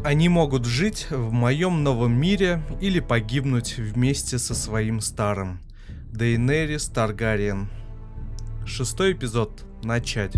Они могут жить в моем новом мире или погибнуть вместе со своим старым. Дейенерис Таргариен. 6-й эпизод. Начать.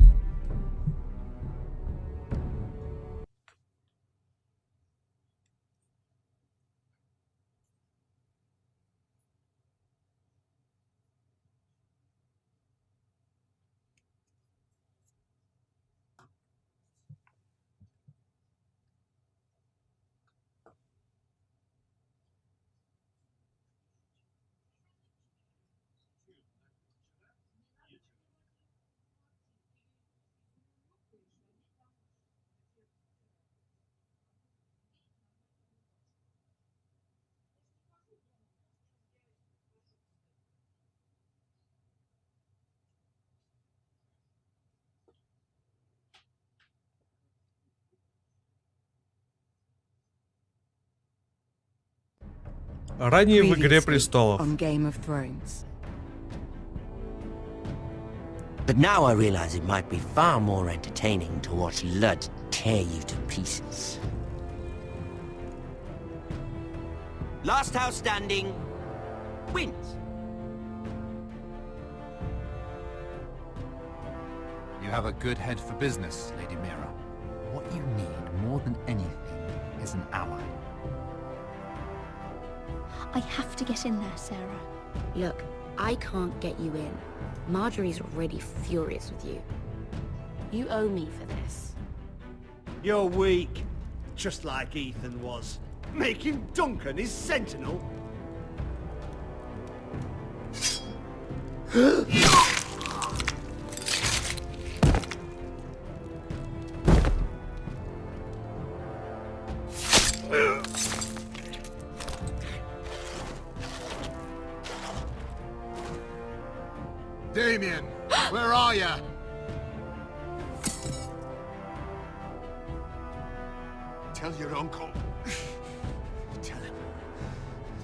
Ранее в «Игре престолов». But now I realize it might be far more entertaining to watch Lud tear you to pieces. Last house standing wins. You have a good head for business, Lady Mira. What you need more than anything is an ally. I have to get in there, Sarah. Look, I can't get you in. Marjorie's already furious with you. You owe me for this. You're weak, just like Ethan was. Making Duncan his sentinel? Damien, where are ya? Tell your uncle. Tell him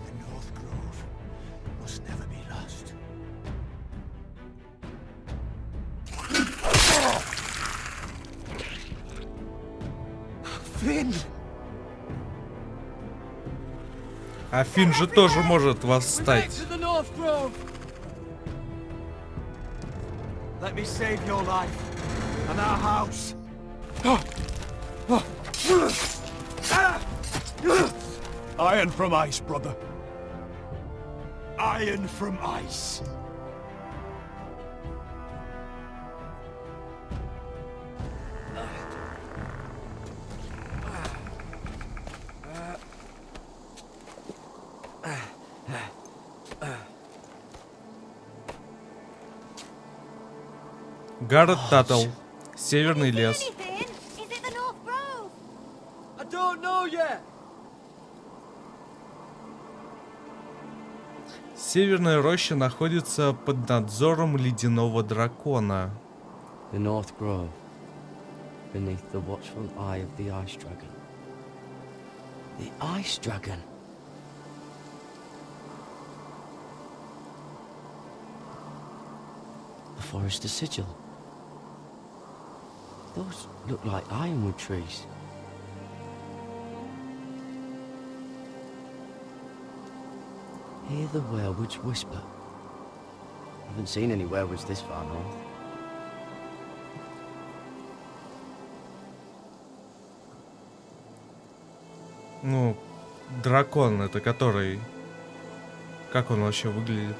the North Grove must never be lost. Finn! А Финн же тоже может восстать. Let me save your life and our house. Iron from ice, brother. Iron from ice. Гаррет Таттл. Северный лес. Is it the North Grove? I don't know yet. Северная роща находится под надзором ледяного дракона. The North Grove, beneath the watchful eye of the Ice Dragon. The Ice Dragon? The Forester Sigil. Those look like ironwood trees. Hear the werewolves whisper. Haven't seen any werewolves this far north. Ну, дракон, это который... Как он вообще выглядит?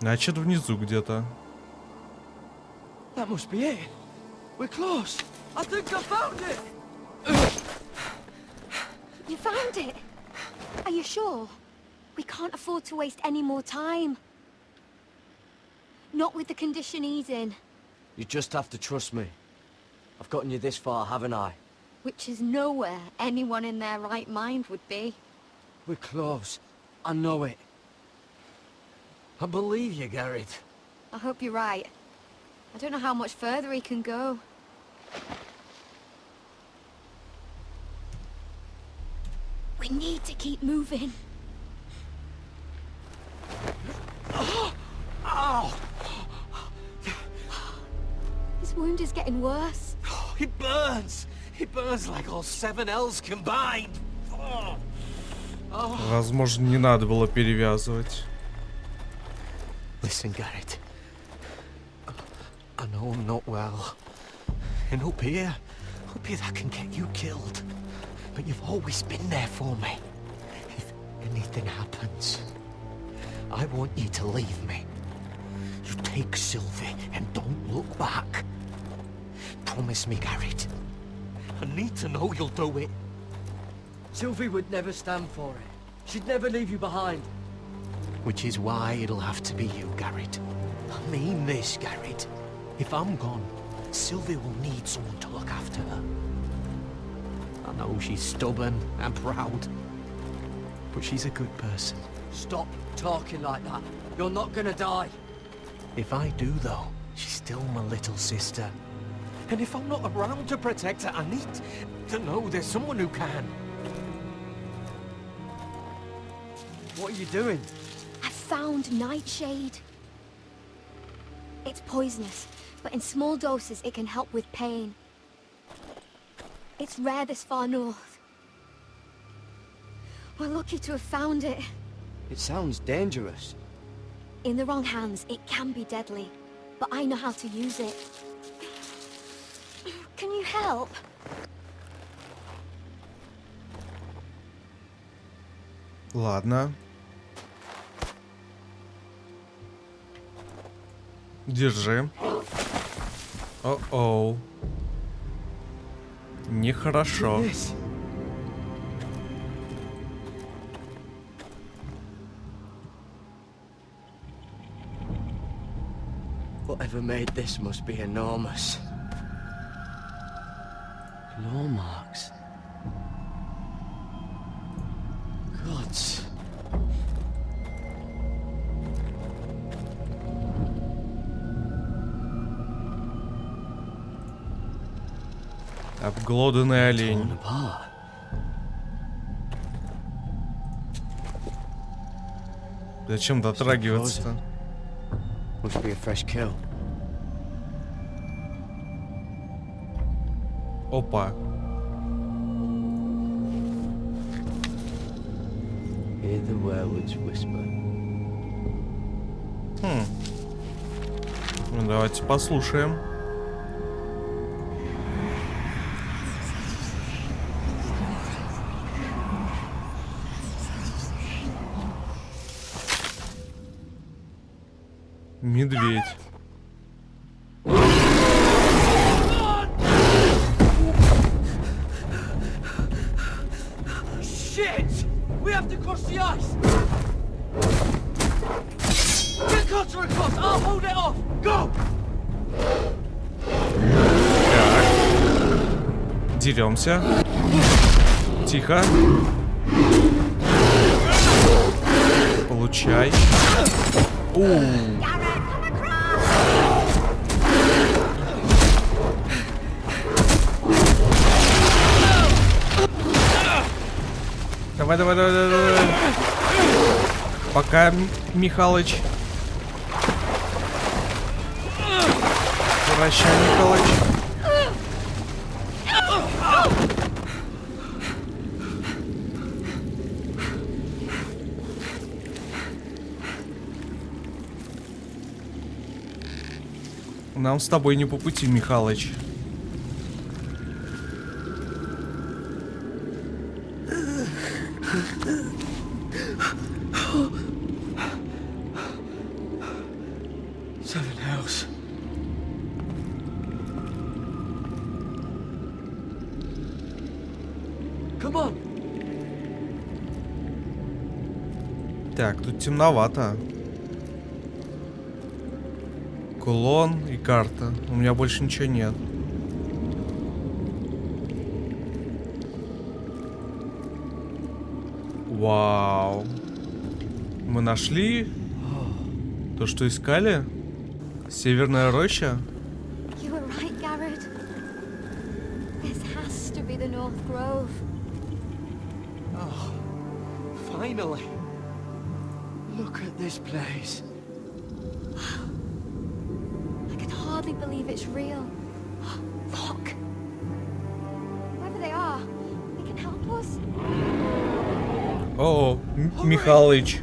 Значит, внизу где-то. That must be it. We're close. I think I found it. You found it? Are you sure? We can't afford to waste any more time. Not with the condition he's in. You just have to trust me. I've gotten you this far, haven't I? Which is nowhere anyone in their right mind would be. We're close. I know it. I believe you, Garrett. I hope you're right. I don't know how much further he can go. We need to keep moving. Ow! Is just getting worse. It burns! It burns like all 7 L's combined! Возможно, не надо было перевязывать. Listen, Garrett. I know I'm not well. And up here that can get you killed. But you've always been there for me. If anything happens, I want you to leave me. You take Sylvie and don't look back. Promise me, Garrett. I need to know you'll do it. Sylvie would never stand for it. She'd never leave you behind. Which is why it'll have to be you, Garrett. I mean this, Garrett. If I'm gone, Sylvie will need someone to look after her. I know she's stubborn and proud, but she's a good person. Stop talking like that. You're not gonna die. If I do, though, she's still my little sister. And if I'm not around to protect her, I need to know there's someone who can. What are you doing? I found Nightshade. It's poisonous, but in small doses it can help with pain. It's rare this far north. We're lucky to have found it. It sounds dangerous. In the wrong hands, it can be deadly, but I know how to use it. Can you help? Ладно. Держи. О-оу. Нехорошо. Whatever made this must be enormous. Claw marks. Gods. Обглоданный олень. Torn apart. Зачем дотрагиваться-то? Must be a fresh kill. Опа. Hear the werewolves whisper. Ну, давайте послушаем. Медведь. Shit! We have to cross the ice! Get Cotter across! I'll hold it off! Go! Так. Деремся. Тихо. Получай. Давай, давай, давай, давай, давай. Пока, Михалыч. Прощай, Михалыч. Нам с тобой не по пути, Михалыч. Seven Hells. Come on. Так, тут темновато. Кулон и карта. У меня больше ничего нет. Вау. Мы нашли то, что искали? Северная роща? You were right, Garrett. This has to be the North Grove. Oh, finally. Look at this place. I can hardly believe it's real. О, Михалыч.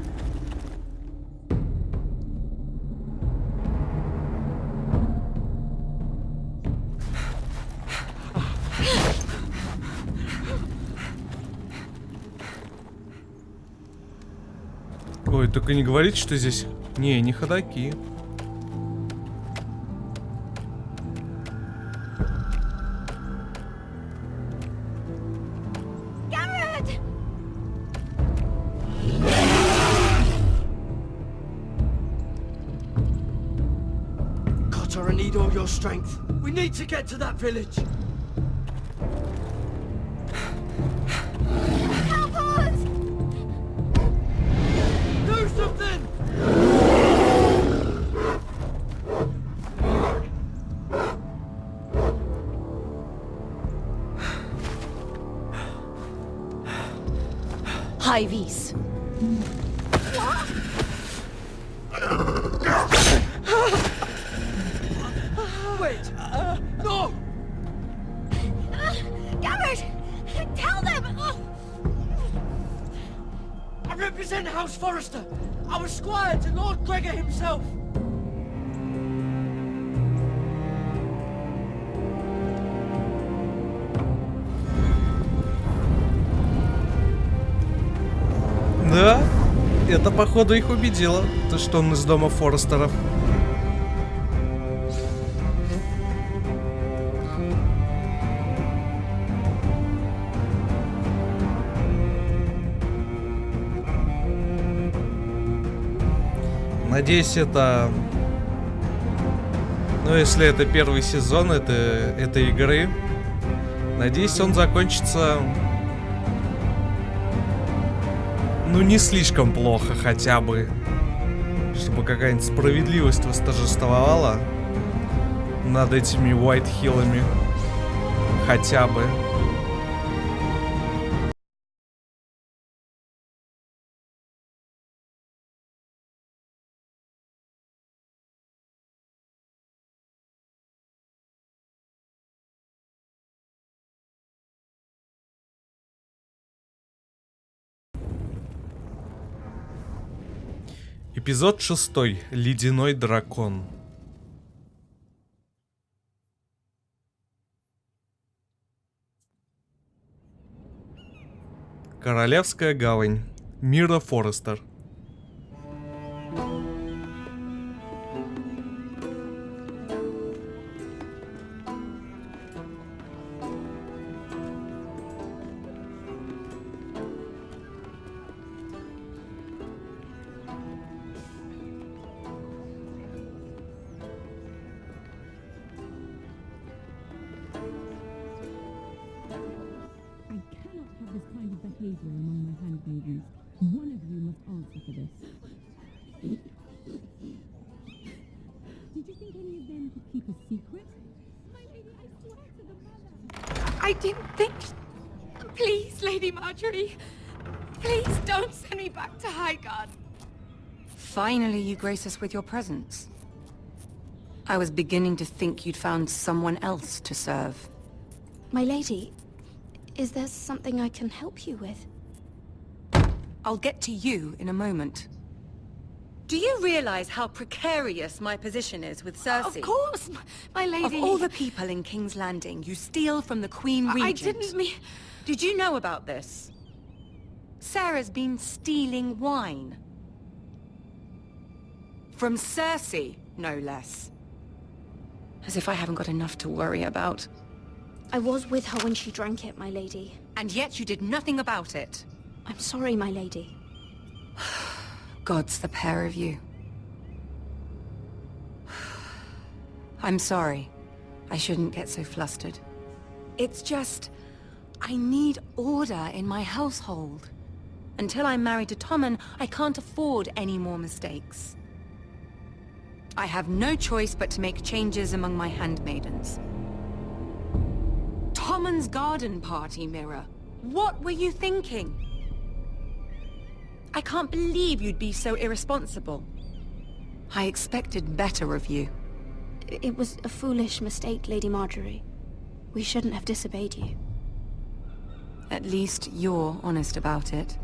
Ой, только не говорите, что здесь... Не ходаки. Cotter, I need all your strength. We need to get to that village. Help us! Do something! High vis. Wait! No! Garrett! Tell them! I represent House Forrester. I was squire to Lord Gregor himself. Да, это походу их убедило, то что он из дома Форестеров. Надеюсь, это... Ну, если это первый сезон этой игры, надеюсь, он закончится... Ну, не слишком плохо хотя бы. Чтобы какая-нибудь справедливость восторжествовала над этими Уайт-Хиллами. Хотя бы. Эпизод 6. Ледяной дракон. Королевская гавань. Мира Форестер. behavior among my handmaidens. One of you must answer for this. Did you think any of them could keep a secret? My lady, I swear to the mother. I didn't think... Please, Lady Marjorie. Please don't send me back to Highgarden. Finally, you grace us with your presence. I was beginning to think you'd found someone else to serve. My lady, is there something I can help you with? I'll get to you in a moment. Do you realize how precarious my position is with Cersei? Of course, my lady. Of all the people in King's Landing, you steal from the Queen Regent. I didn't mean... Did you know about this? Sarah's been stealing wine. From Cersei, no less. As if I haven't got enough to worry about. I was with her when she drank it, my lady. And yet you did nothing about it. I'm sorry, my lady. Gods, the pair of you. I'm sorry. I shouldn't get so flustered. It's just... I need order in my household. Until I'm married to Tommen, I can't afford any more mistakes. I have no choice but to make changes among my handmaidens. Tommen's garden party, Mira. What were you thinking? I can't believe you'd be so irresponsible. I expected better of you. It was a foolish mistake, Lady Marjorie. We shouldn't have disobeyed you. At least you're honest about it.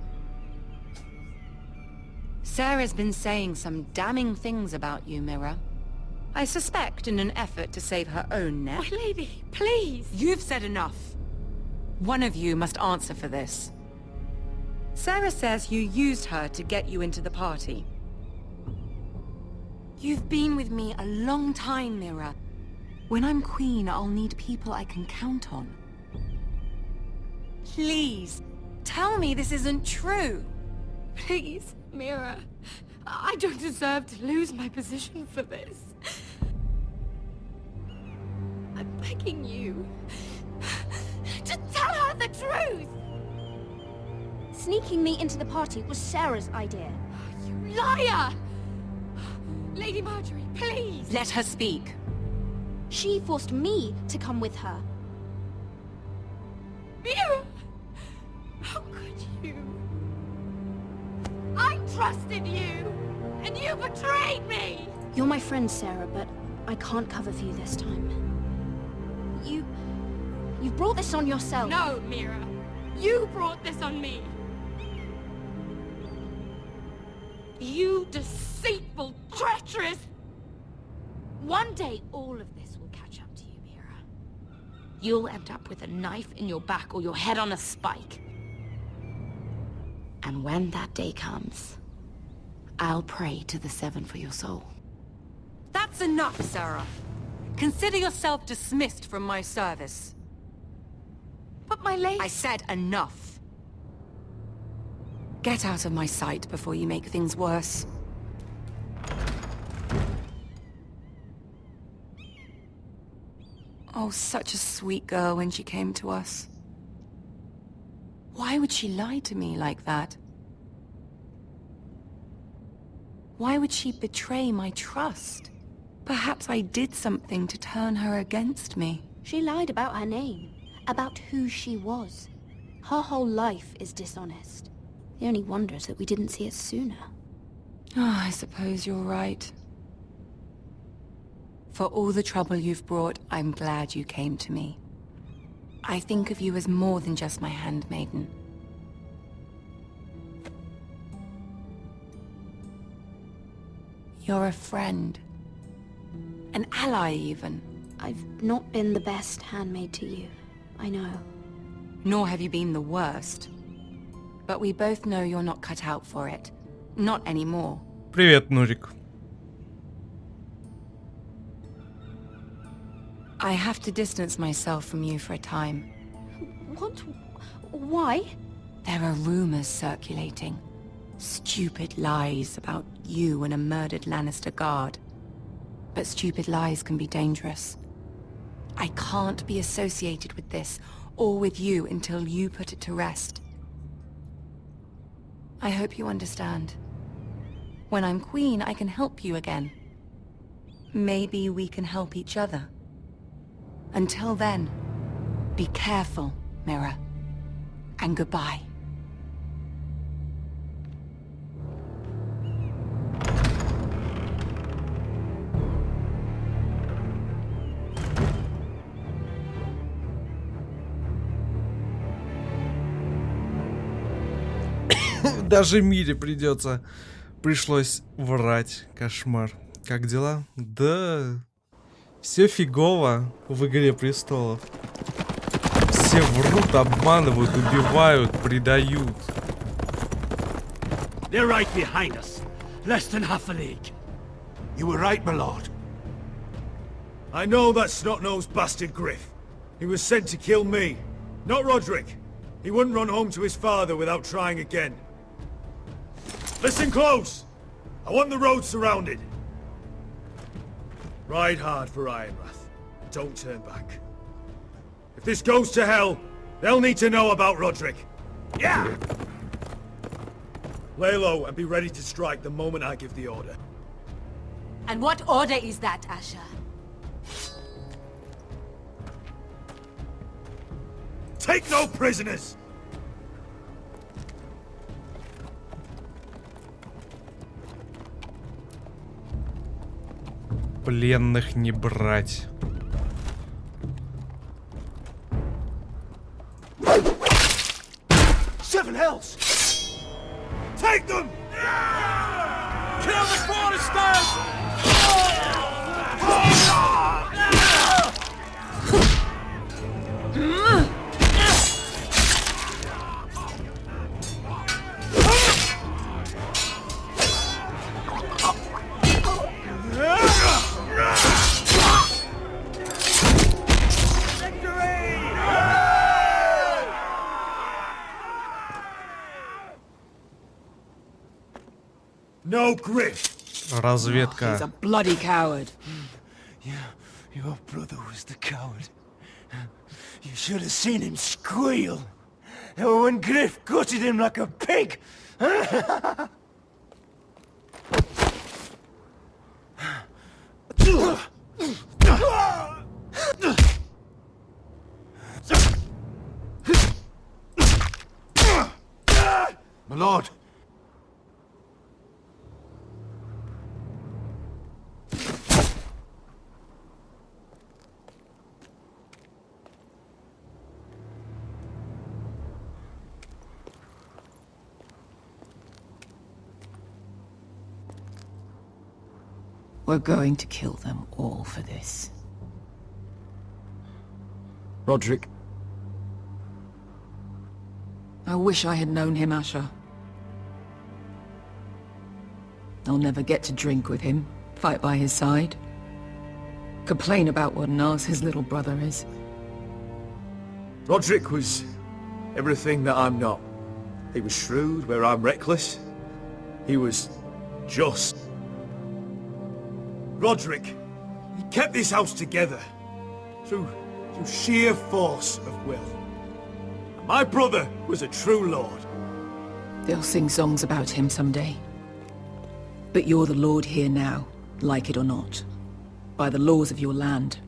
Sarah's been saying some damning things about you, Mira. I suspect in an effort to save her own neck. My lady, please! You've said enough. One of you must answer for this. Sarah says you used her to get you into the party. You've been with me a long time, Mira. When I'm queen, I'll need people I can count on. Please, tell me this isn't true. Please, Mira. I don't deserve to lose my position for this. I'm begging you. To tell her the truth! Sneaking me into the party was Sarah's idea. You liar! Lady Marjorie, please! Let her speak. She forced me to come with her. Mira! How could you? I trusted you! And you betrayed me! You're my friend, Sarah, but I can't cover for you this time. You brought this on yourself. No, Mira. You brought this on me. You deceitful, treacherous... One day, all of this will catch up to you, Mira. You'll end up with a knife in your back or your head on a spike. And when that day comes, I'll pray to the Seven for your soul. That's enough, Sarah. Consider yourself dismissed from my service. But my lady... I said enough. Get out of my sight before you make things worse. Oh, such a sweet girl when she came to us. Why would she lie to me like that? Why would she betray my trust? Perhaps I did something to turn her against me. She lied about her name, about who she was. Her whole life is dishonest. The only wonder is that we didn't see it sooner. Oh, I suppose you're right. For all the trouble you've brought, I'm glad you came to me. I think of you as more than just my handmaiden. You're a friend. An ally, even. I've not been the best handmaid to you. I know. Nor have you been the worst. But we both know you're not cut out for it. Not anymore. Привет, Нурик. I have to distance myself from you for a time. What? Why? There are rumors circulating. Stupid lies about you and a murdered Lannister guard. But stupid lies can be dangerous. I can't be associated with this, or with you, until you put it to rest. I hope you understand. When I'm queen, I can help you again. Maybe we can help each other. Until then, be careful, Mira. And goodbye. Даже Мире пришлось врать. Кошмар. Как дела? Да, все фигово в Игре Престолов. Все врут, обманывают, убивают, предают. They're right behind us. Less than half a league. You were right, my lord. I know that snot-nosed bastard Griff. He was sent to kill me, not Roderick. He wouldn't run home to his father without trying again. Listen close! I want the road surrounded. Ride hard for Ironrath. Don't turn back. If this goes to hell, they'll need to know about Roderick. Yeah! Lay low and be ready to strike the moment I give the order. And what order is that, Asher? Take no prisoners! Пленных не брать. Seven hells! Take them! No Griff. He's Разведка. a bloody coward. Your brother was the coward. You should have seen him squeal. When Griff gutted him like a pig. My lord. We're going to kill them all for this. Roderick. I wish I had known him, Asher. I'll never get to drink with him, fight by his side, complain about what an arse his little brother is. Roderick was everything that I'm not. He was shrewd where I'm reckless. He was just. Roderick, he kept this house together through sheer force of will. My brother was a true lord. They'll sing songs about him someday. But you're the lord here now, like it or not, by the laws of your land.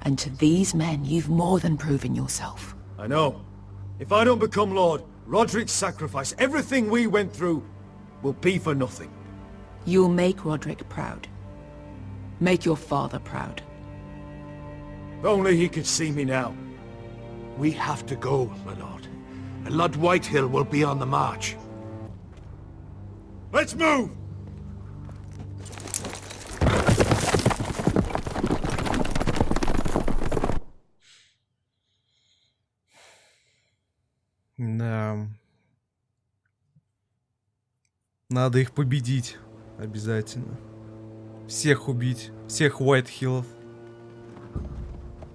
And to these men, you've more than proven yourself. I know. If I don't become lord, Roderick's sacrifice, everything we went through, will be for nothing. You'll make Roderick proud. Make your father proud. If only he could see me now. We have to go, my lord. And Lord Whitehill will be on the march. Let's move! Да. Надо их победить. Обязательно. Всех убить. Всех Уайтхиллов.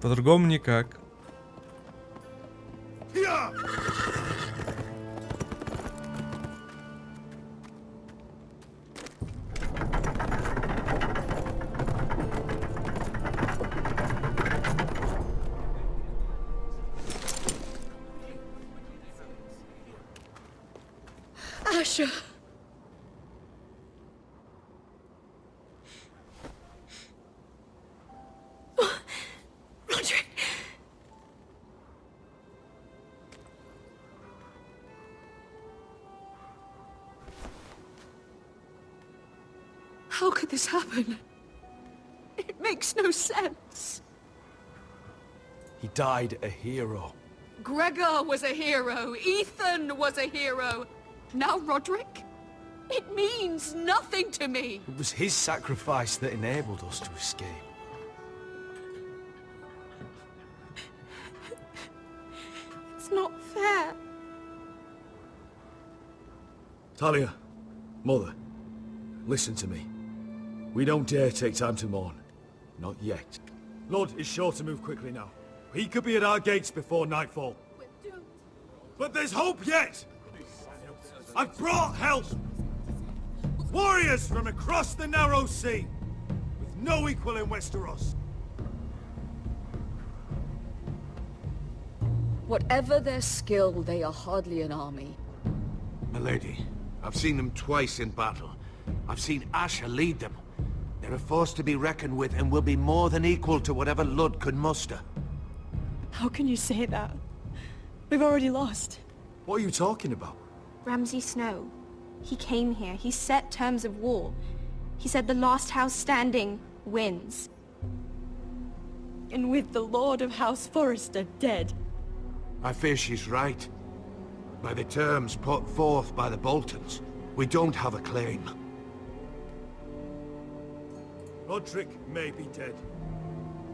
По-другому никак. Asher! Roderick! How could this happen? It makes no sense. He died a hero. Gregor was a hero. Ethan was a hero. Now Roderick? It means nothing to me. It was his sacrifice that enabled us to escape. It's not fair. Talia, Mother, listen to me. We don't dare take time to mourn. Not yet. Lord is sure to move quickly now. He could be at our gates before nightfall. But there's hope yet! I've brought help! Warriors from across the narrow sea, with no equal in Westeros. Whatever their skill, they are hardly an army. Milady, I've seen them twice in battle. I've seen Asher lead them. They're a force to be reckoned with and will be more than equal to whatever Lud could muster. How can you say that? We've already lost. What are you talking about? Ramsay Snow. He came here. He set terms of war. He said the last house standing wins. And with the Lord of House Forrester dead. I fear she's right. By the terms put forth by the Boltons, we don't have a claim. Roderick may be dead,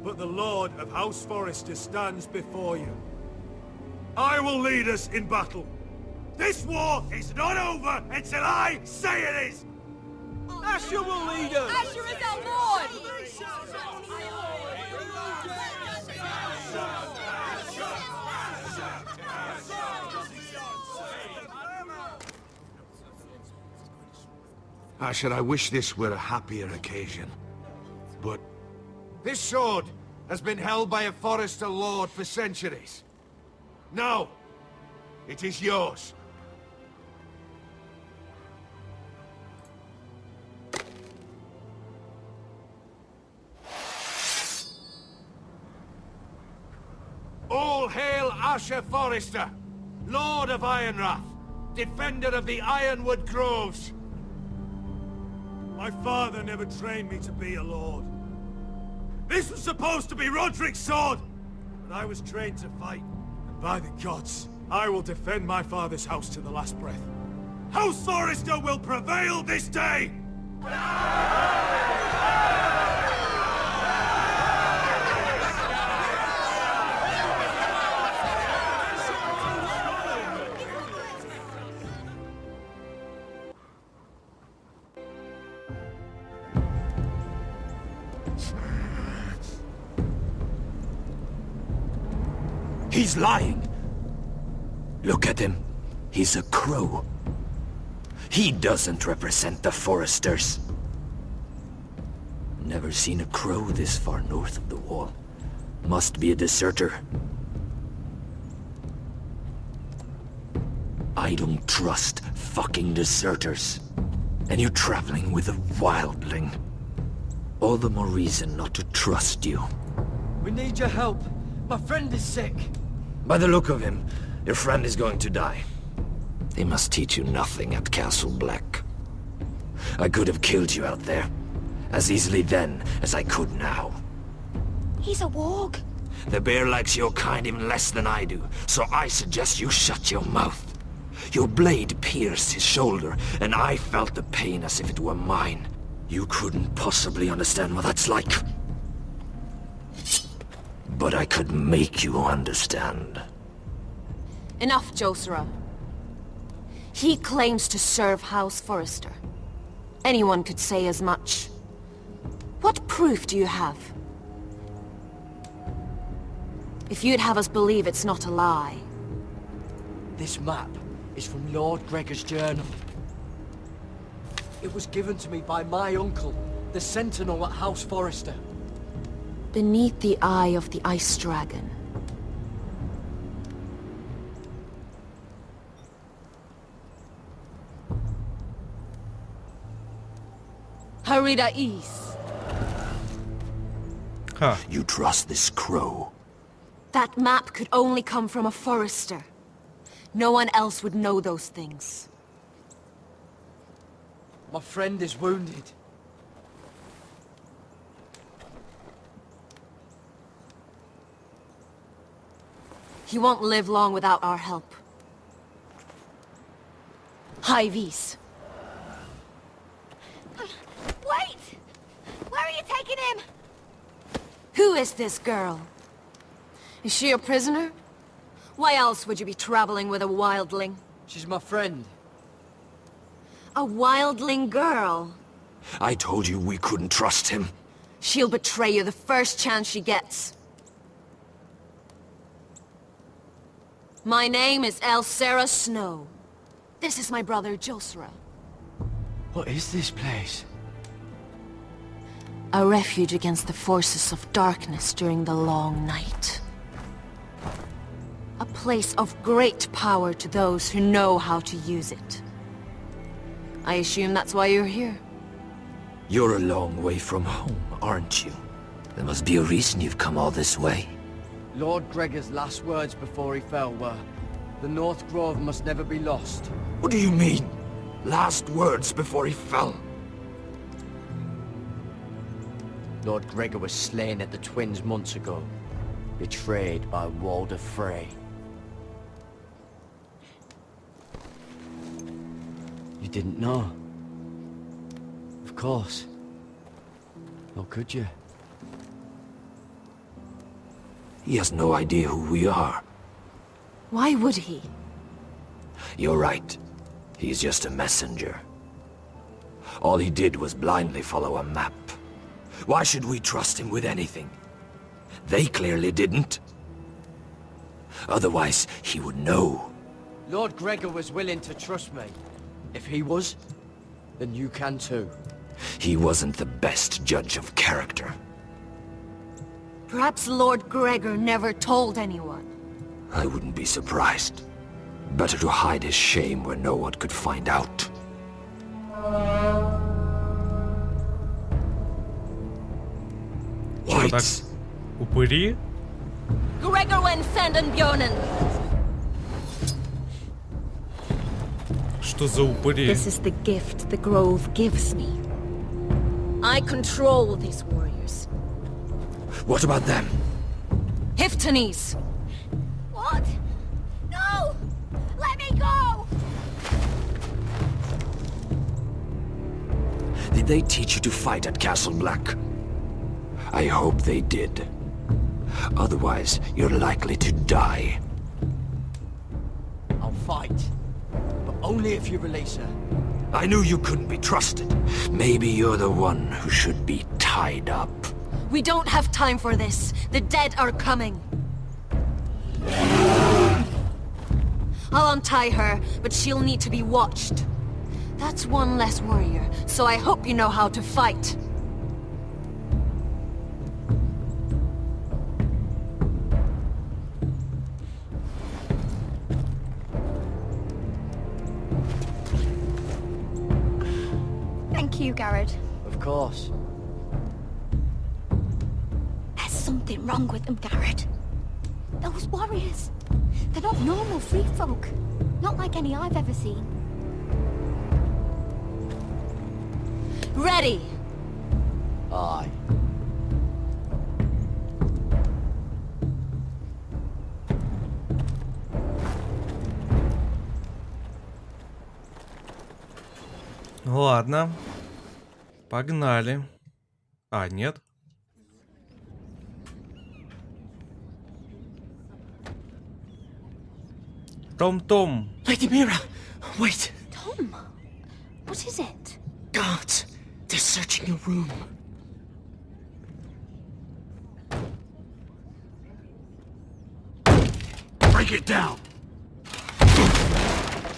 but the Lord of House Forrester stands before you. I will lead us in battle. This war is not over until I say it is! Asher will lead us! Asher is our lord! Asher, I wish this were a happier occasion. But this sword has been held by a Forrester lord for centuries. Now, it is yours. All hail Asher Forrester, Lord of Ironrath, defender of the Ironwood Groves. My father never trained me to be a lord. This was supposed to be Roderick's sword, but I was trained to fight. And by the gods, I will defend my father's house to the last breath. House Forrester will prevail this day! He's lying. Look at him. He's a crow. He doesn't represent the Foresters. Never seen a crow this far north of the wall. Must be a deserter. I don't trust fucking deserters. And you're traveling with a wildling. All the more reason not to trust you. We need your help. My friend is sick. By the look of him, your friend is going to die. They must teach you nothing at Castle Black. I could have killed you out there, as easily then as I could now. He's a warg. The bear likes your kind even less than I do, so I suggest you shut your mouth. Your blade pierced his shoulder, and I felt the pain as if it were mine. You couldn't possibly understand what that's like. But I could make you understand. Enough, Josera. He claims to serve House Forrester. Anyone could say as much. What proof do you have? If you'd have us believe it's not a lie. This map is from Lord Gregor's journal. It was given to me by my uncle, the Sentinel at House Forrester. Beneath the eye of the Ice Dragon. Harida East. Huh. You trust this crow? That map could only come from a Forrester. No one else would know those things. My friend is wounded. He won't live long without our help. Hyvis. Wait! Where are you taking him? Who is this girl? Is she a prisoner? Why else would you be traveling with a wildling? She's my friend. A wildling girl? I told you we couldn't trust him. She'll betray you the first chance she gets. My name is Elsera Snow. This is my brother, Josera. What is this place? A refuge against the forces of darkness during the long night. A place of great power to those who know how to use it. I assume that's why you're here. You're a long way from home, aren't you? There must be a reason you've come all this way. Lord Gregor's last words before he fell were, "The North Grove must never be lost." What do you mean? Last words before he fell? Lord Gregor was slain at the Twins months ago, betrayed by Walder Frey. You didn't know? Of course. Or could you? He has no idea who we are. Why would he? You're right. He's just a messenger. All he did was blindly follow a map. Why should we trust him with anything? They clearly didn't. Otherwise, he would know. Lord Gregor was willing to trust me. If he was, then you can too. He wasn't the best judge of character. Perhaps Lord Gregor never told anyone. I wouldn't be surprised. Better to hide his shame where no one could find out. Чё так? Упыри? Gregor wen fanden Björnen. Что за упыри? This is the gift the grove gives me. I control these warriors. What about them? Hiftanes. What? No! Let me go! Did they teach you to fight at Castle Black? I hope they did. Otherwise, you're likely to die. I'll fight. But only if you release her. I knew you couldn't be trusted. Maybe you're the one who should be tied up. We don't have time for this. The dead are coming. I'll untie her, but she'll need to be watched. That's one less warrior, so I hope you know how to fight. Thank you, Garrett. Of course. There's something wrong with them, Garrett. Those warriors. They're not normal free folk. Not like any I've ever seen. Ready! Aye. Ладно. Погнали. А, нет? Том-том. Lady Mira, wait. Tom, what is it? Guards, they're searching your room. Break it down!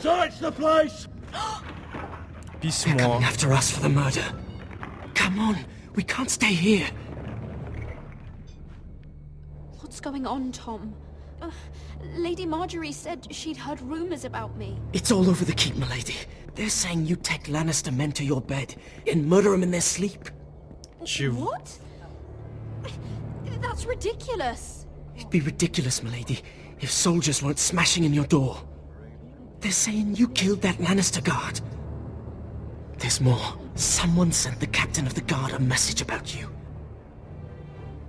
Search the place! They're Письмо. coming after us for the murder. Come on, we can't stay here. What's going on, Tom? Lady Marjorie said she'd heard rumors about me. It's all over the keep, milady. They're saying you take Lannister men to your bed and murder them in their sleep. Чего? What? That's ridiculous. It'd be ridiculous, milady, if soldiers weren't smashing in your door. They're saying you killed that Lannister guard. There's more. Someone sent the captain of the guard a message about you.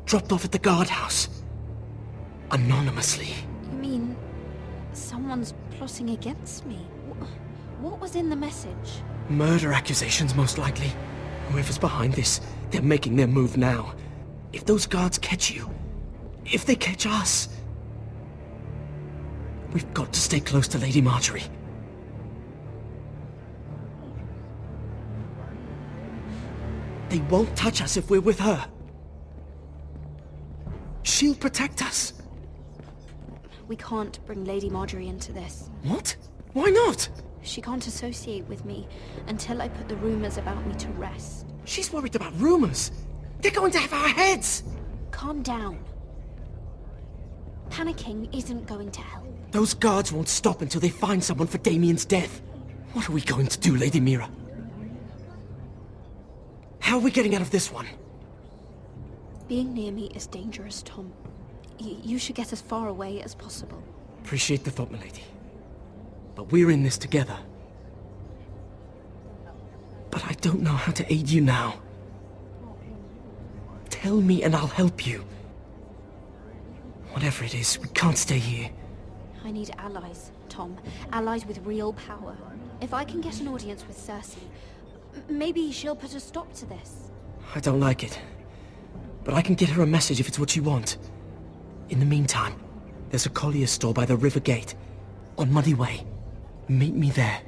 Dropped off at the guardhouse. Anonymously. You mean someone's plotting against me? What was in the message? Murder accusations, most likely. Whoever's behind this, they're making their move now. If those guards catch you, if they catch us, we've got to stay close to Lady Marjorie. They won't touch us if we're with her. She'll protect us. We can't bring Lady Marjorie into this. What? Why not? She can't associate with me until I put the rumors about me to rest. She's worried about rumors. They're going to have our heads. Calm down. Panicking isn't going to help. Those guards won't stop until they find someone for Damien's death. What are we going to do, Lady Mira? How are we getting out of this one? Being near me is dangerous, Tom. You should get as far away as possible. Appreciate the thought, milady. But we're in this together. But I don't know how to aid you now. Tell me and I'll help you. Whatever it is, we can't stay here. I need allies, Tom. Allies with real power. If I can get an audience with Cersei, maybe she'll put a stop to this. I don't like it. But I can get her a message if it's what you want. In the meantime, there's a collier's store by the river gate. On Muddy Way. Meet me there.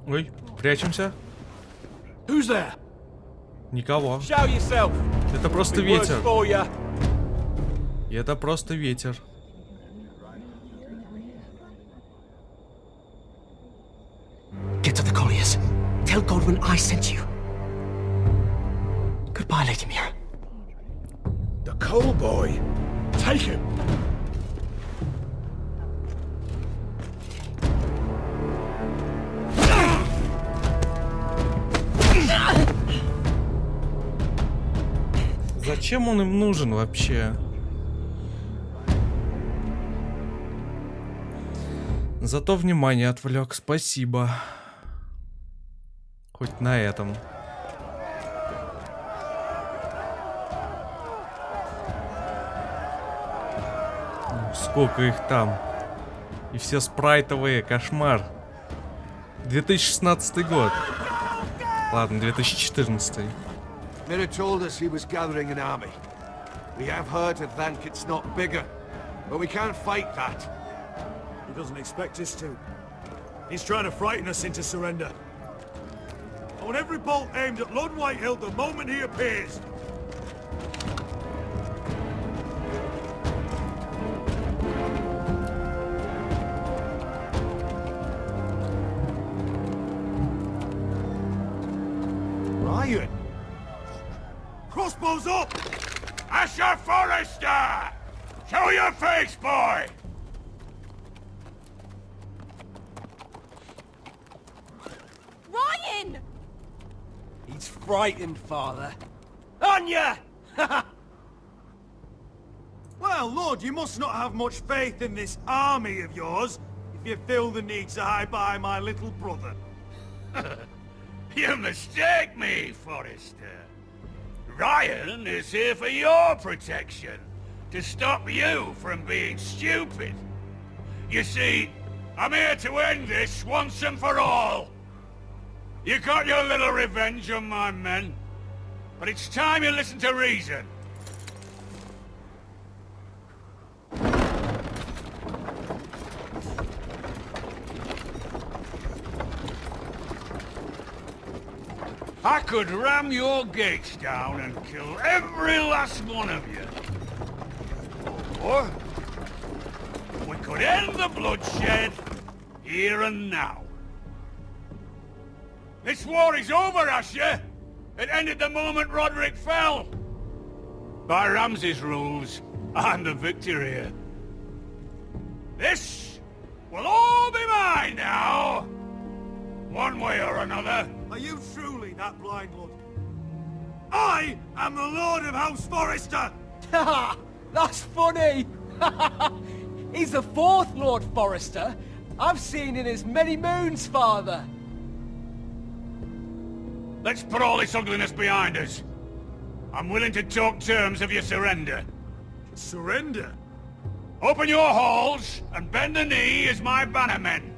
Ой, прячемся. Who's there? Никого. Show yourself. Это просто Big words ветер. for ya. Это просто ветер. Tell Godwin I sent you. Goodbye, Lady Mira. The coal boy. Take him. Зачем он им нужен вообще? Зато внимание отвлек, спасибо. Хоть на этом. Сколько их там. И все спрайтовые, кошмар. 2016 год. Ладно, 2014. Mira told us he was gathering an army. We have heard that it's not bigger, but we can't fight that. He doesn't expect us to. He's trying to frighten us into surrender. I want every bolt aimed at Lord Whitehill the moment he appears. Ryan! Crossbows up! Asher Forrester! Show your face, boy! Ryan! He's frightened, Father. Anya! Well, Lord, you must not have much faith in this army of yours, if you feel the need to hide behind my little brother. You mistake me, Forrester. Ryan is here for your protection, to stop you from being stupid. You see, I'm here to end this once and for all. You got your little revenge on my men, but it's time you listen to reason. I could ram your gates down and kill every last one of you. Or we could end the bloodshed here and now. This war is over, Asher. It ended the moment Roderick fell. By Ramsay's rules, I'm the victor here. This will all be mine now. One way or another. Are you truly that blind, Lord? I am the Lord of House Forrester! Ha! That's funny! He's the fourth Lord Forrester I've seen in as many moons, Father. Let's put all this ugliness behind us. I'm willing to talk terms of your surrender. Surrender? Open your halls and bend the knee as my bannermen.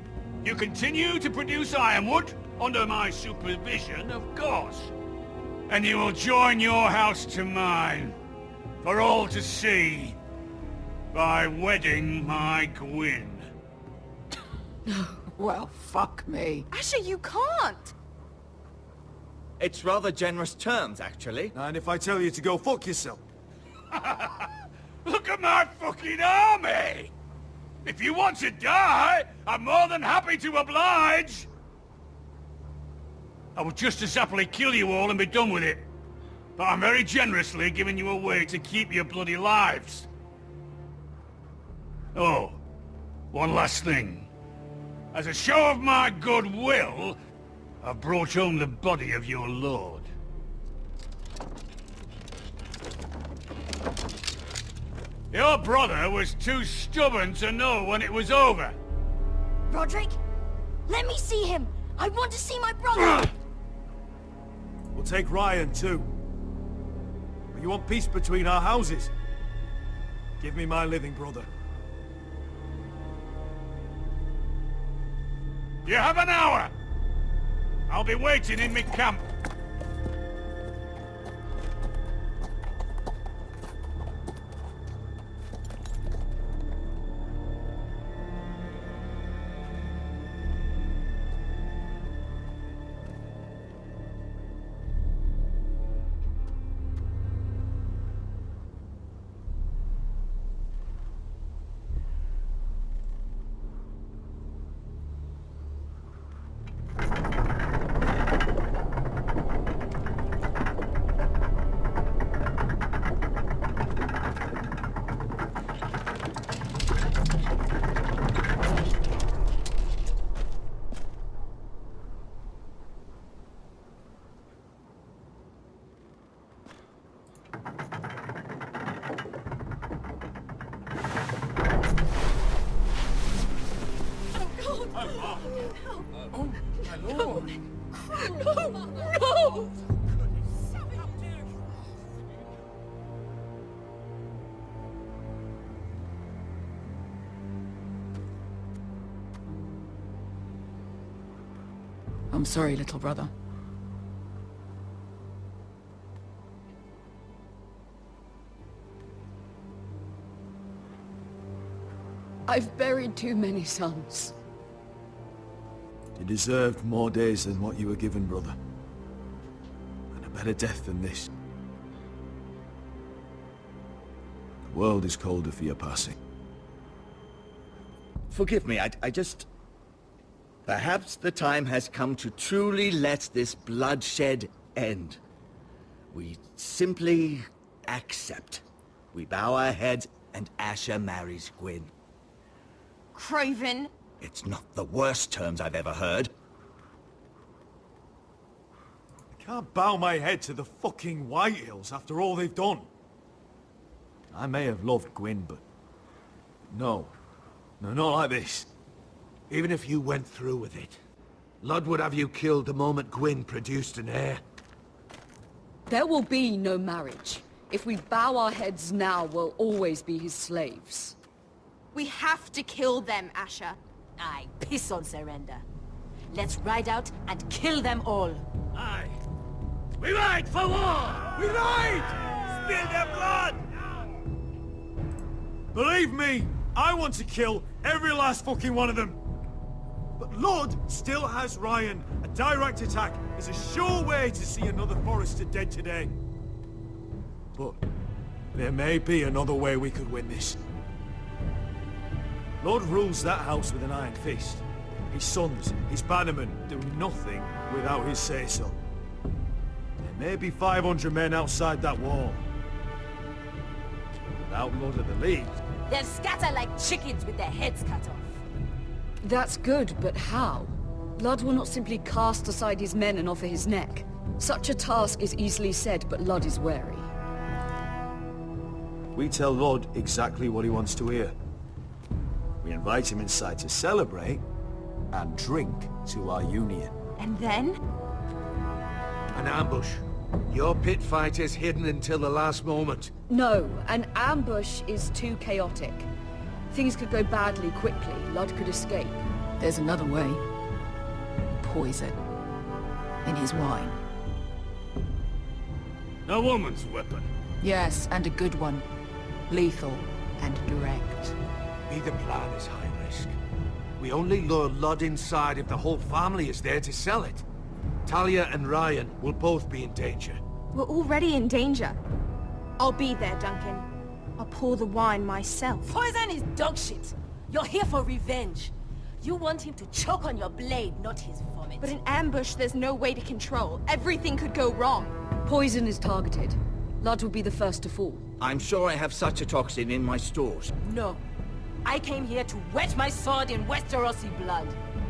You continue to produce ironwood, under my supervision, of course. And you will join your house to mine, for all to see, by wedding my Gwyn. Well, fuck me. Asher, you can't! It's rather generous terms, actually. And if I tell you to go fuck yourself? Look at my fucking army! If you want to die, I'm more than happy to oblige! I would just as happily kill you all and be done with it. But I'm very generously giving you a way to keep your bloody lives. Oh, one last thing. As a show of my goodwill, I've brought home the body of your lord. Your brother was too stubborn to know when it was over. Roderick, let me see him. I want to see my brother. We'll take Ryan too. But you want peace between our houses? Give me my living brother. You have an hour. I'll be waiting in my camp. I'm sorry, little brother. I've buried too many sons. You deserved more days than what you were given, brother. And a better death than this. The world is colder for your passing. Forgive me, I just... Perhaps the time has come to truly let this bloodshed end. We simply accept. We bow our heads and Asher marries Gwyn. Craven! It's not the worst terms I've ever heard. I can't bow my head to the fucking Whitehills after all they've done. I may have loved Gwyn, but... No, not like this. Even if you went through with it, Lud would have you killed the moment Gwyn produced an heir. There will be no marriage. If we bow our heads now, we'll always be his slaves. We have to kill them, Asher. Aye, piss on surrender. Let's ride out and kill them all. Aye. We ride for war! We ride! Spill their blood! Believe me, I want to kill every last fucking one of them. But Lud still has Ryan. A direct attack is a sure way to see another Forrester dead today. But there may be another way we could win this. Lud rules that house with an iron fist. His sons, his bannermen, do nothing without his say-so. There may be 500 men outside that wall. Without Lud at the lead... They'll scatter like chickens with their heads cut off. That's good, but how? Lud will not simply cast aside his men and offer his neck. Such a task is easily said, but Lud is wary. We tell Lud exactly what he wants to hear. We invite him inside to celebrate and drink to our union. And then? An ambush. Your pit fight is hidden until the last moment. No, an ambush is too chaotic. Things could go badly quickly. Lud could escape. There's another way. Poison. In his wine. A woman's weapon. Yes, and a good one. Lethal and direct. Either plan is high risk. We only lure Lud inside if the whole family is there to sell it. Talia and Ryan will both be in danger. We're already in danger. I'll be there, Duncan. I'll pour the wine myself. Poison is dog shit. You're here for revenge. You want him to choke on your blade, not his vomit. But in ambush, there's no way to control. Everything could go wrong. Poison is targeted. Lud will be the first to fall. I'm sure I have such a toxin in my stores. No. I came here to wet my sword in Westerosi blood.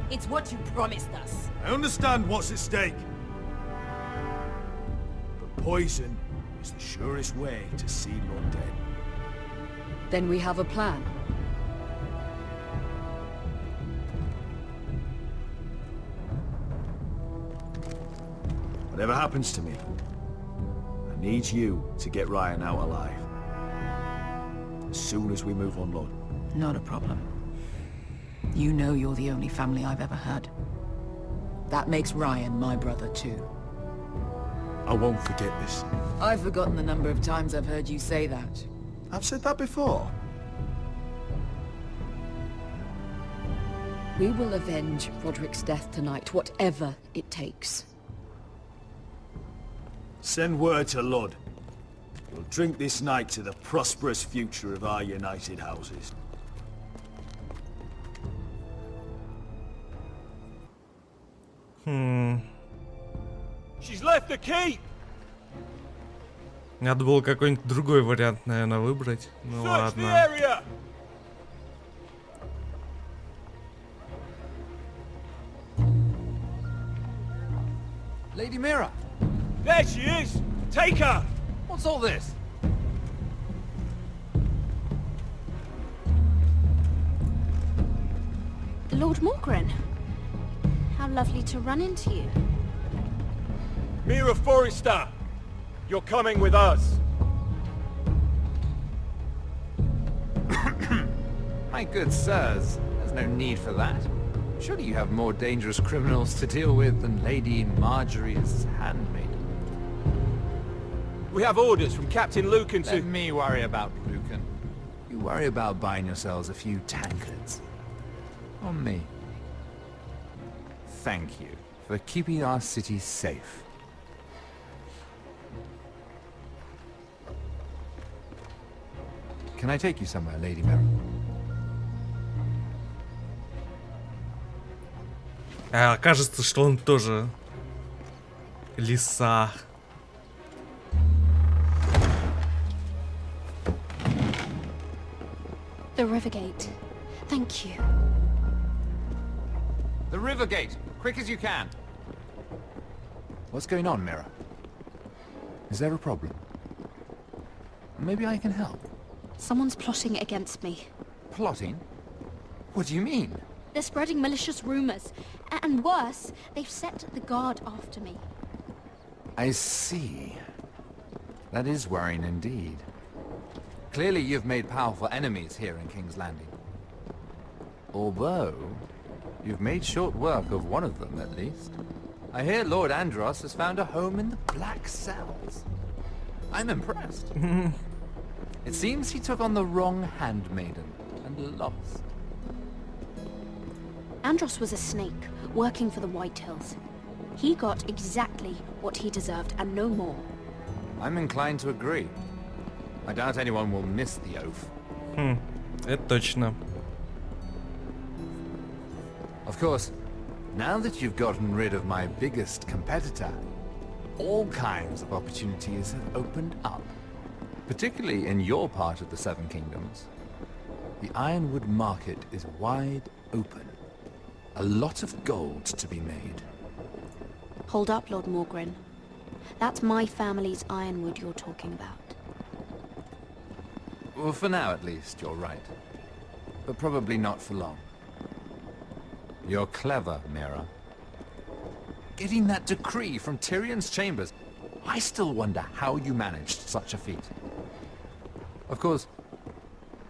It's what you promised us. I understand what's at stake. But poison is the surest way to see Lud dead. Then we have a plan. Whatever happens to me, I need you to get Ryan out alive. As soon as we move on Lud. Not a problem. You know you're the only family I've ever had. That makes Ryan my brother too. I won't forget this. I've forgotten the number of times I've heard you say that. I've said that before. We will avenge Roderick's death tonight, whatever it takes. Send word to Lud. We'll drink this night to the prosperous future of our united houses. She's left the keep. Надо было какой-нибудь другой вариант, наверное, выбрать. Ну Search the ладно. area. Lady Mira! There she is. Take her. What's all this? Lord Morgren, How lovely to run into you. Mira Forrester! You're coming with us! My good sirs, there's no need for that. Surely you have more dangerous criminals to deal with than Lady Marjorie's handmaid. We have orders from Captain Lucan to... Let me worry about Lucan. You worry about buying yourselves a few tankards. On me. Thank you for keeping our city safe. Can I take you somewhere, Lady Mira? А кажется, что он тоже лиса. The Rivergate. Thank you. The Rivergate! Quick as you can! What's going on, Mira? Is there a problem? Maybe I can help. Someone's plotting against me. Plotting? What do you mean? They're spreading malicious rumors. And worse, they've set the guard after me. I see. That is worrying indeed. Clearly you've made powerful enemies here in King's Landing. Although, you've made short work of one of them at least. I hear Lord Andros has found a home in the Black Cells. I'm impressed. It seems he took on the wrong handmaiden and lost. Andros was a snake, working for the Whitehills. He got exactly what he deserved, and no more. I'm inclined to agree. I doubt anyone will miss the oath. Это точно. Of course, now that you've gotten rid of my biggest competitor, all kinds of opportunities have opened up. Particularly in your part of the Seven Kingdoms. The Ironwood market is wide open. A lot of gold to be made. Hold up, Lord Morgren. That's my family's Ironwood you're talking about. Well, for now at least, you're right. But probably not for long. You're clever, Mira. Getting that decree from Tyrion's chambers, I still wonder how you managed such a feat. Of course,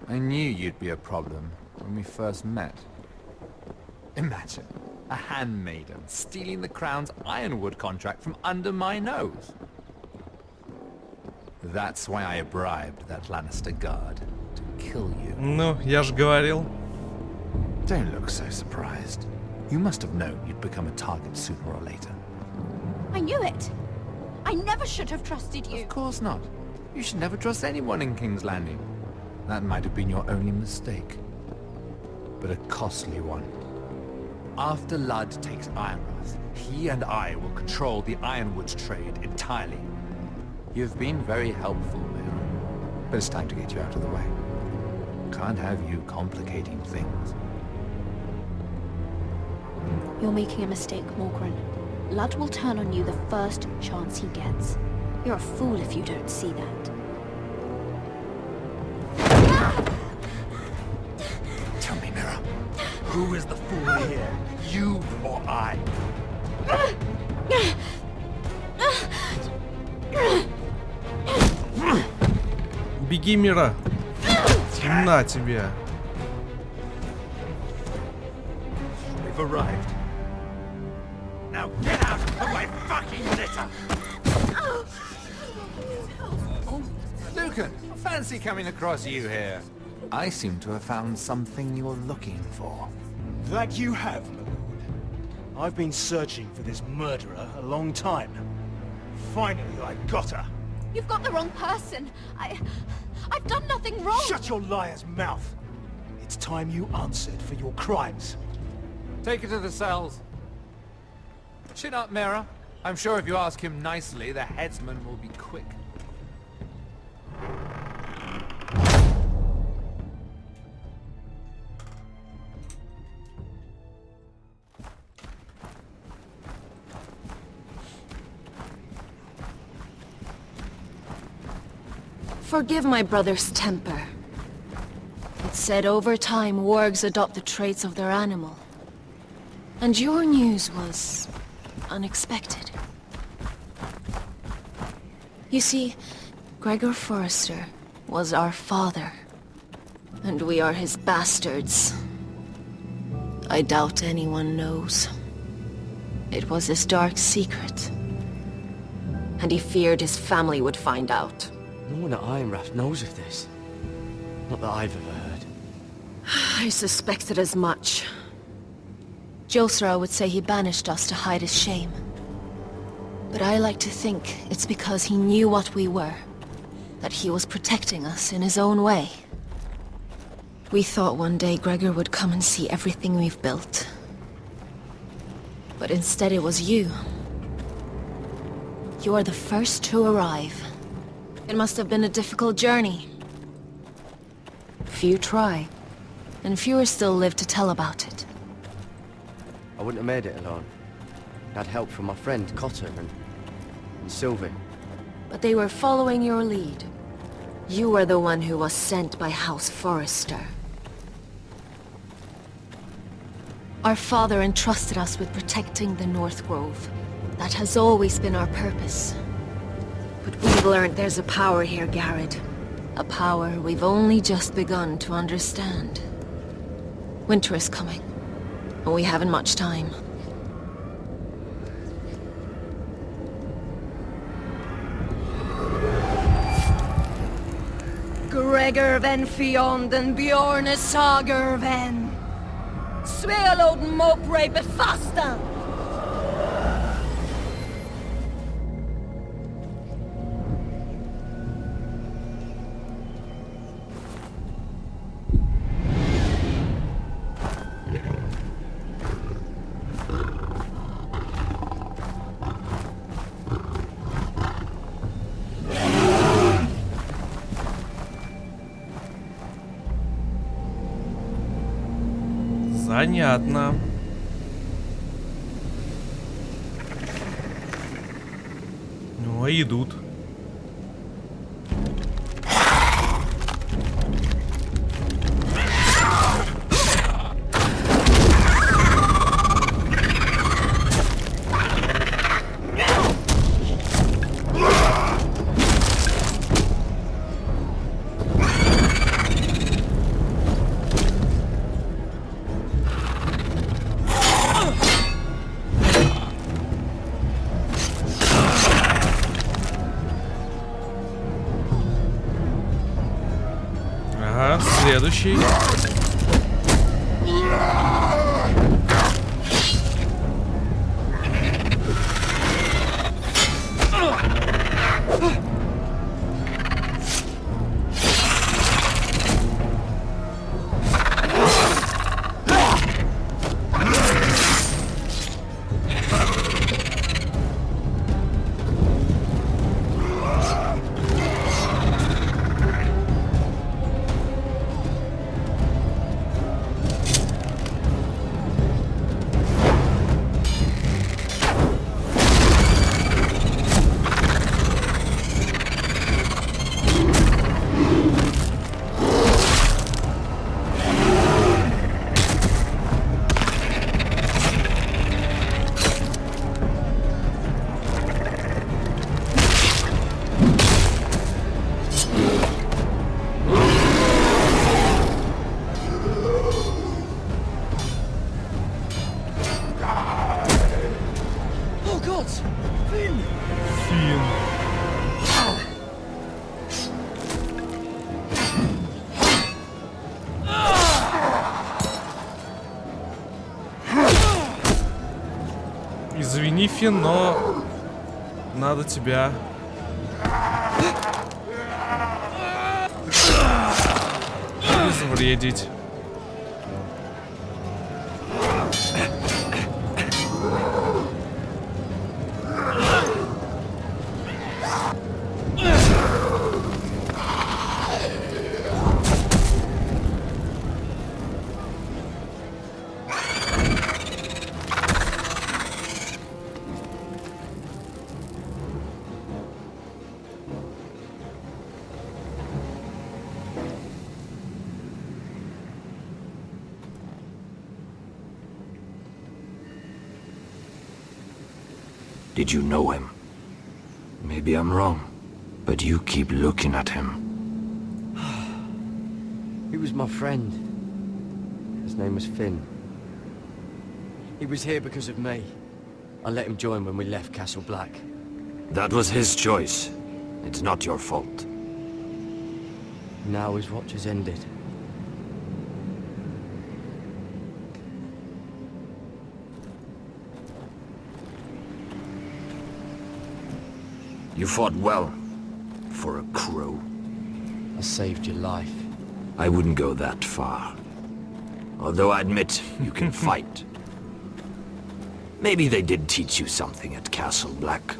I knew you'd be a problem when we first met. Imagine a handmaiden stealing the crown's Ironwood contract from under my nose. That's why I bribed that Lannister guard to kill you. Ну, я же говорил. Don't look so surprised. You must have known you'd become a target sooner or later. I knew it! I never should have trusted you! Of course not. You should never trust anyone in King's Landing. That might have been your only mistake. But a costly one. After Ludd takes Ironrath, he and I will control the Ironwood trade entirely. You've been very helpful, Mira. But it's time to get you out of the way. Can't have you complicating things. You're making a mistake, Morgren. Ludd will turn on you the first chance he gets. You're a fool if you don't see that. Tell me, Mira, who is the fool here? You or I? Беги, Мира. На тебе. We've arrived. Now get out of my fucking litter! Lucan, fancy coming across you here. I seem to have found something you're looking for. That you have, my lord. I've been searching for this murderer a long time. Finally, I got her. You've got the wrong person. I've done nothing wrong. Shut your liar's mouth. It's time you answered for your crimes. Take her to the cells. Chin up, Mira. I'm sure if you ask him nicely, the headsman will be quick. Forgive my brother's temper. It's said over time wargs adopt the traits of their animal. And your news was unexpected. You see, Gregor Forrester was our father, and we are his bastards. I doubt anyone knows. It was his dark secret, and he feared his family would find out. No one at Ironrath knows of this. Not that I've ever heard. I suspected as much. Josra would say he banished us to hide his shame. But I like to think it's because he knew what we were. That he was protecting us in his own way. We thought one day Gregor would come and see everything we've built. But instead it was you. You are the first to arrive. It must have been a difficult journey. Few try, and fewer still live to tell about it. I wouldn't have made it alone. I had help from my friend Cotter and Sylvie. But they were following your lead. You were the one who was sent by House Forrester. Our father entrusted us with protecting the North Grove. That has always been our purpose. But we've learned there's a power here, Garrett. A power we've only just begun to understand. Winter is coming, and we haven't much time. Gregor ven Fionden Bjorne Sager ven. Svealoden Mopre befasta. Понятно. Ну, а идут. Следующий. Извини, Фин, но надо тебя обезвредить. Did you know him? Maybe I'm wrong, but you keep looking at him. He was my friend. His name was Finn. He was here because of me. I let him join when we left Castle Black. That was his choice. It's not your fault. Now his watch has ended. You fought well. For a crow. I saved your life. I wouldn't go that far. Although I admit, you can fight. Maybe they did teach you something at Castle Black.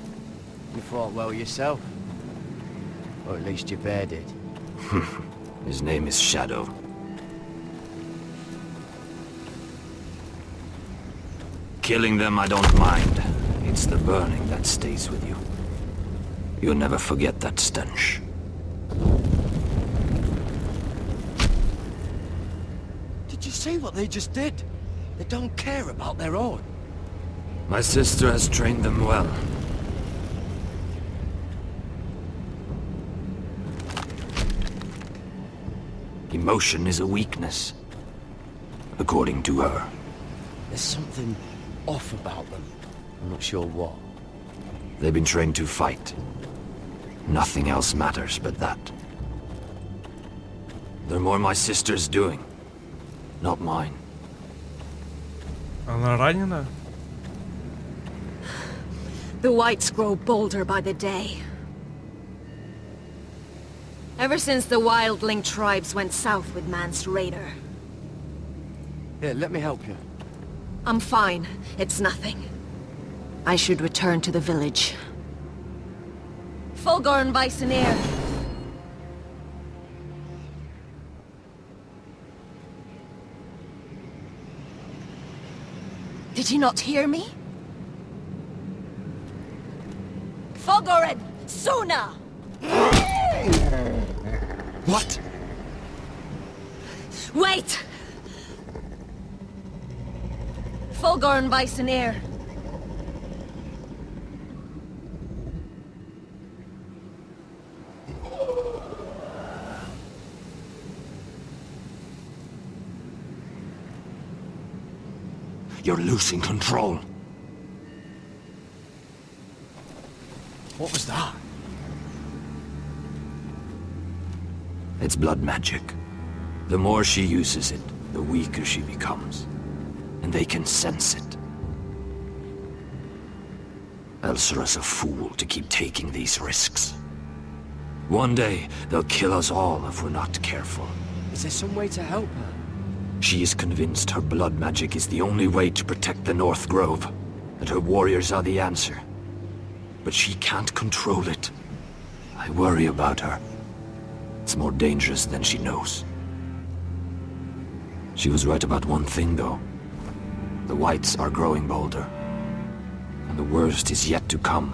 You fought well yourself. Or at least your bear did. His name is Shadow. Killing them I don't mind. It's the burning that stays with you. You'll never forget that stench. Did you see what they just did? They don't care about their own. My sister has trained them well. Emotion is a weakness, according to her. There's something off about them. I'm not sure what. They've been trained to fight. Nothing else matters but that. They're more my sister's doing, not mine. Она ранена? The whites grow bolder by the day. Ever since the wildling tribes went south with Mance Raider. Here, let me help you. I'm fine. It's nothing. I should return to the village. Fulgorn Bisoneer! Did you not hear me? Fulgorn! Sooner! What? Wait! Fulgorn Bisoneer. You're losing control. What was that? It's blood magic. The more she uses it, the weaker she becomes. And they can sense it. Elsera's a fool to keep taking these risks. One day, they'll kill us all if we're not careful. Is there some way to help her? She is convinced her blood magic is the only way to protect the North Grove, and her warriors are the answer. But she can't control it. I worry about her. It's more dangerous than she knows. She was right about one thing, though. The whites are growing bolder. And the worst is yet to come.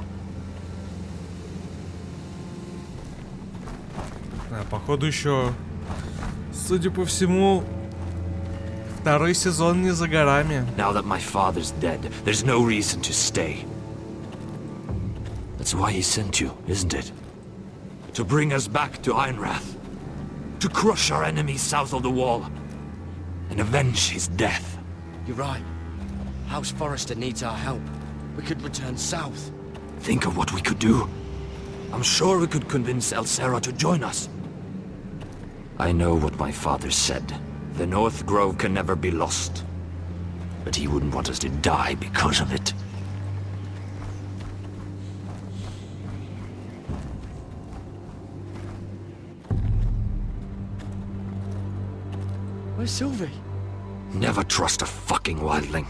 Походу еще, судя по всему, второй сезон не за горами. Now that my father's dead, there's no reason to stay. That's why he sent you, isn't it? To bring us back to Ironrath. To crush our enemies south of the wall. And avenge his death. You're right. House Forrester needs our help. We could return south. Think of what we could do. I'm sure we could convince Elsera to join us. I know what my father said. The North Grove can never be lost. But he wouldn't want us to die because of it. Where's Sylvie? Never trust a fucking wildling.